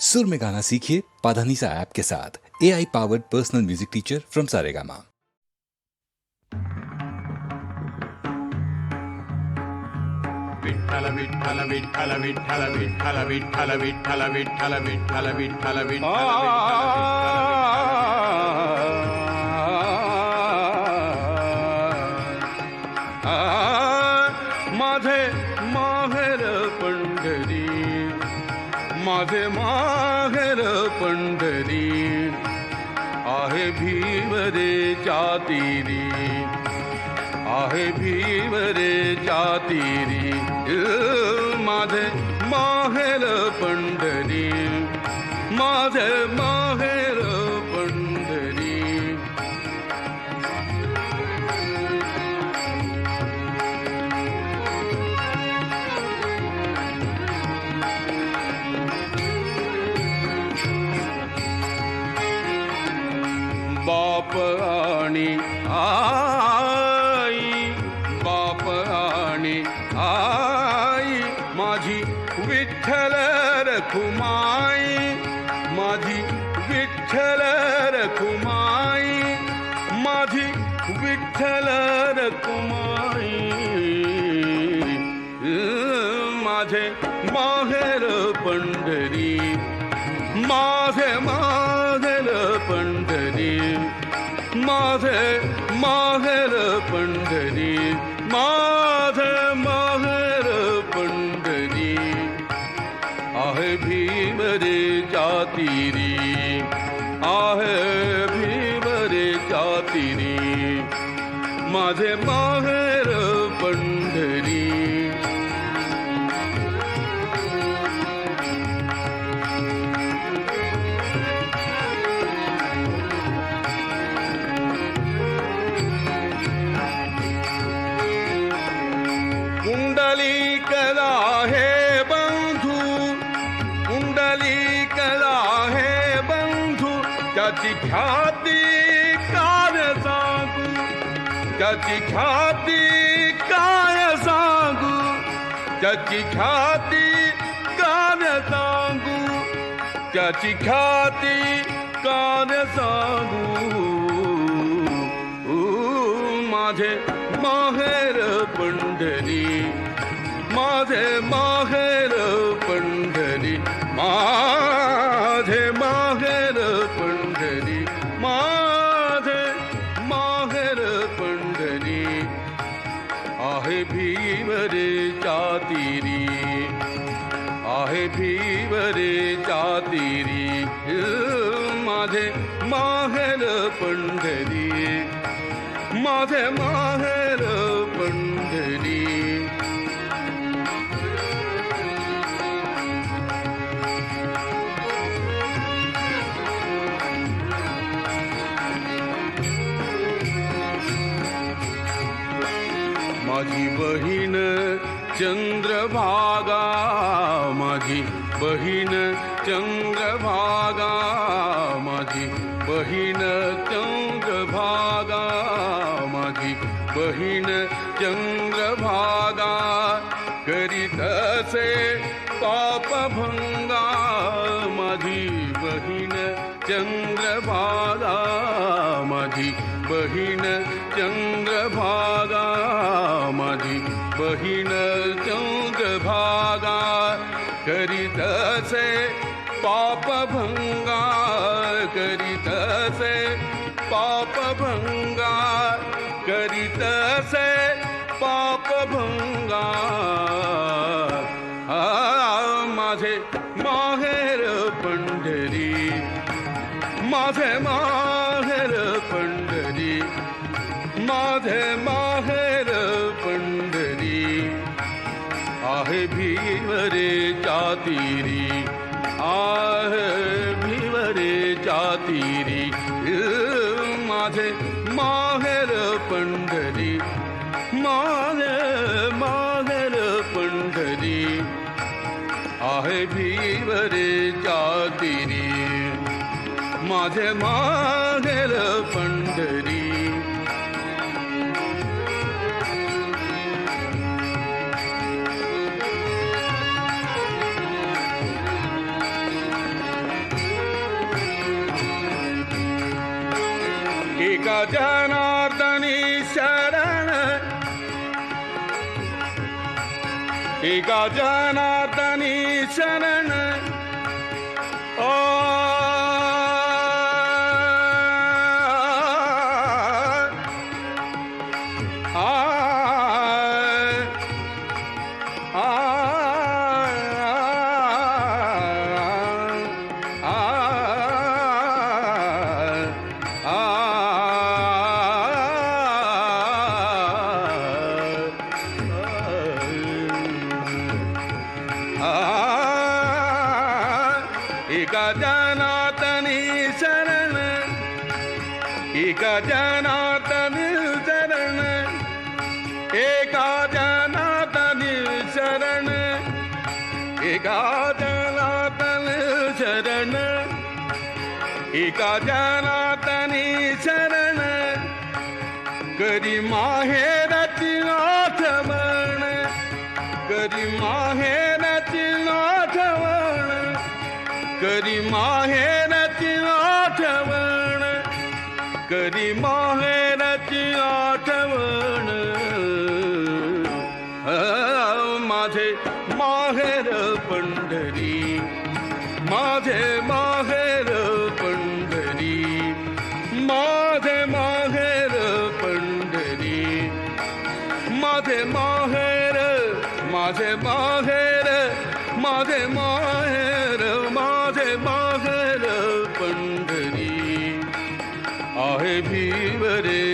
सुर में गाना सीखिए पाधानीसा ऐप के साथ। AI powered personal music teacher from Saregama. Vitthal Vitthal Vitthal Vitthal Vitthal Vitthal Vitthal Vitthal Vitthal Vitthal माझे माहेर पंढरी, माझे माहेर पंढरी, आहे भीवरे चातिरी, आहे भीवरे चातिरी, माझे माहेर पंढरी, माझे माहेर पंढरी. बाप आणि आई, बाप आणि आई, माझी विठ्ठल रखुमाई, माझी विठ्ठल रखुमाई, माझी विठ्ठल रखुमाई, माझे माहेर पंढरी, माझे माहेर पंढरी, माझे माहेर पंढरी, माझे माहेर पंढरी, आहे भीमरे चातिरी, आहे भीमरे चातिरी, माझे माहेर पंढरी. कुंडलिकला हे बंधू, कुंडलिकला हे बंधू, त्याची ख्याती काय सांगू, त्याची ख्याती काय सांगू, त्याची ख्याती काय सांगू, त्याची ख्याती काय सांगू. माझे माहेर पंढरी, माझे माहेर पंढरी, माझे माहेर पंढरी, माझे माहेर पंढरी, आहे भीवरे चातिरी, आहे भीवरे चातिरी, माझे माहेर पंढरी, माझे माहेर पंढरी. माझी बहीण चंद्रभागा, माझी बहीण चंद्रभागा, माझी बहीण चंद्रभागा, माझी बहीण चंद्रभागा, करीत असे पापभंगा, माझी बहीण चंद्रभागा, माझी बहीण चंद्रभागा, माझी बहीण चंद्रभागा, करीत असे पापभंगा, करीत असे पापभंगा, करीत असे पापभंगा. माझे माहेर पंढरी, माझे माहेर पंढरी, माझे माहेर पंढरी, आहे भीवरे चातिरी, आहे भीवरे चातिरी, माझे माहेर पंढरी, माझे माहेर पंढरी, आहे भीवरे चातिरी, माझे माहेर पंढरी. एका जनार्दनी शरण एका जनार्दनी शरण ओ एका जनार्दनी शरण एका जनार्दनी शरण एका जनार्दनी शरण एका जनार्दनी शरण एका जनार्दनी शरण करी माहेरची आठवण करी माहेरची आठवण करी माहेरची आठवण करी माहेरची आठवण माझे माहेर पंढरी माझे माहेर पंढरी माझे माहेर पंढरी माझे माहेर माझे माहेर माझे माहेर माझे माहेर पंढरी आहे भीवरे